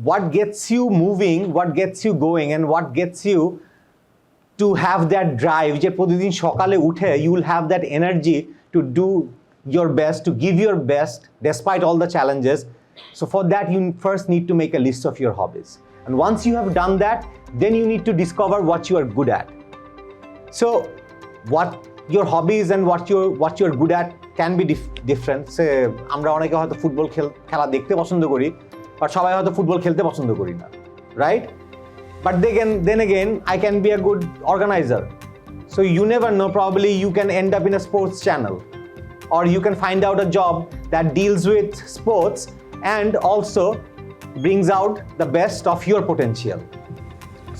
what gets you moving, what gets you going, and what gets you to have that drive যে প্রতিদিন সকালে উঠে you will have that energy to do your best, to give your best despite all the challenges. So for that you first need to make a list of your hobbies, and once you have done that, then you need to discover what you are good at. So what your hobbies and what you're good at can be different. Say আমরা অনেকে হয়তো football খেলা দেখতে পছন্দ করি, but সবাই হয়তো football খেলতে পছন্দ করি না, right? But then again, I can be a good organizer. So you never know, probably you can end up in a sports channel, or you can find out a job that deals with sports and also brings out the best of your potential.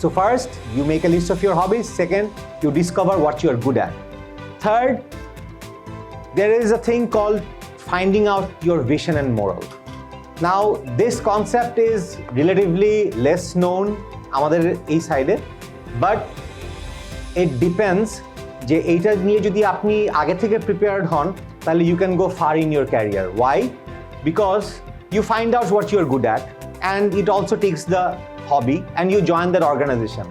So first, you make a list of your hobbies. Second, you discover what you are good at. Third, there is a thing called finding out your vision and moral. Now, this concept is relatively less known আমাদের এই সাইডে, but it depends যে এইটা নিয়ে যদি আপনি আগে থেকে প্রিপেয়ার্ড হন তাহলে you can go far in your career. Why? Because you find out what you are good at, and it also takes the hobby and you join that organization.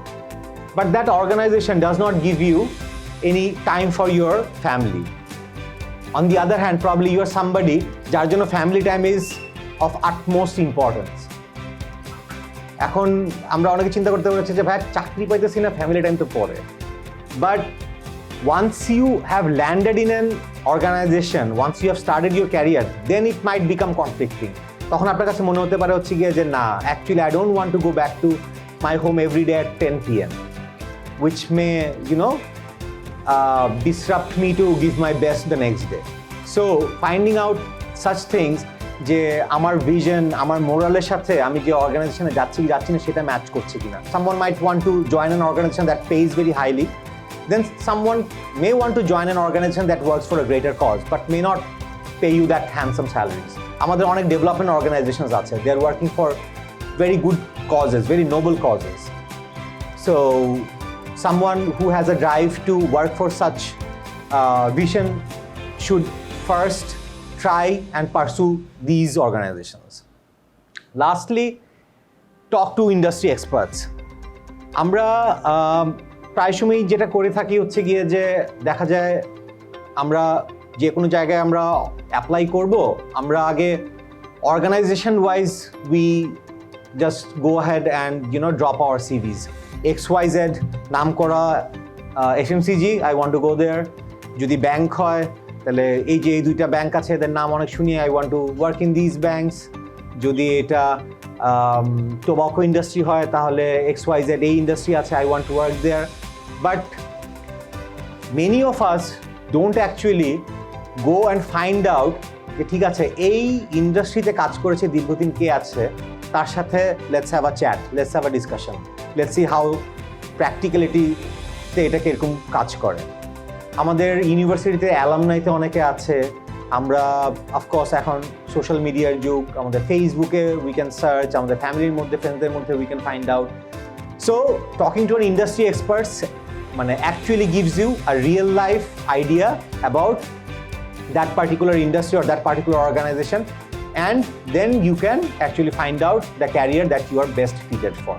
But that organization does not give you any time for your family. On the other hand, probably you are somebody যার জন্য family time is of utmost importance. এখন আমরা অনেকে চিন্তা করতে পারছি যে ভাই চাকরি পাইতেছি না, ফ্যামিলি টাইম তো পরে. But once you have landed in an organization, once you have started your career, then it might become conflicting. তখন আপনার কাছে মনে হতে পারে হচ্ছে গিয়ে যে না, actually I don't want to go back to my home every day at 10 PM, which may, disrupt me to give my best the next day. So finding out such things যে আমার ভিশন, আমার মোরালের সাথে আমি যে অর্গানাইজেশনে যাচ্ছি না সেটা ম্যাচ করছে কিনা. Someone might want to join an organization that pays very highly, then someone may want to join an organization that works for a greater cause but may not pay you that handsome salaries. আমাদের অনেক development organisations আছে, they are working for very good causes, very noble causes. So someone who has a drive to work for such vision should first try and pursue these organizations. Lastly, talk to industry experts. আমরা প্রায় সময় যেটা করে থাকি হচ্ছে গিয়ে যে দেখা যায় আমরা যে কোনো জায়গায় আমরা অ্যাপ্লাই করব, আমরা আগে organisation wise we just go head and drop our CVs. XYZ নাম করা FMCG, I want to go there. যদি ব্যাংক হয় তাহলে এই যে এই দুইটা ব্যাংক আছে এদের নাম অনেক শুনি, I want to work in this banks. যদি এটা টোবাকো ইন্ডাস্ট্রি হয় তাহলে XYZ এই ইন্ডাস্ট্রি আছে, I want to work there. But many of us don't actually go and find out যে ঠিক আছে এই ইন্ডাস্ট্রিতে কাজ করেছে দীর্ঘদিন কে আছে, তার সাথে let's have a chat, let's have a discussion, let's see how প্র্যাকটিক্যালিটিতে এটা কীরকম কাজ করে. আমাদের ইউনিভার্সিটিতে অ্যালামনাইতে অনেকে আছে, আমরা অফকোর্স এখন সোশ্যাল মিডিয়ার যুগ, আমাদের ফেসবুকে উই ক্যান সার্চ, আমাদের ফ্যামিলির মধ্যে ফ্রেন্ডসদের মধ্যে we can find out. So talking to an industry experts মানে actually gives you a real life idea about that particular industry or that particular organization, and then you can actually find out the career that you are best fitted for.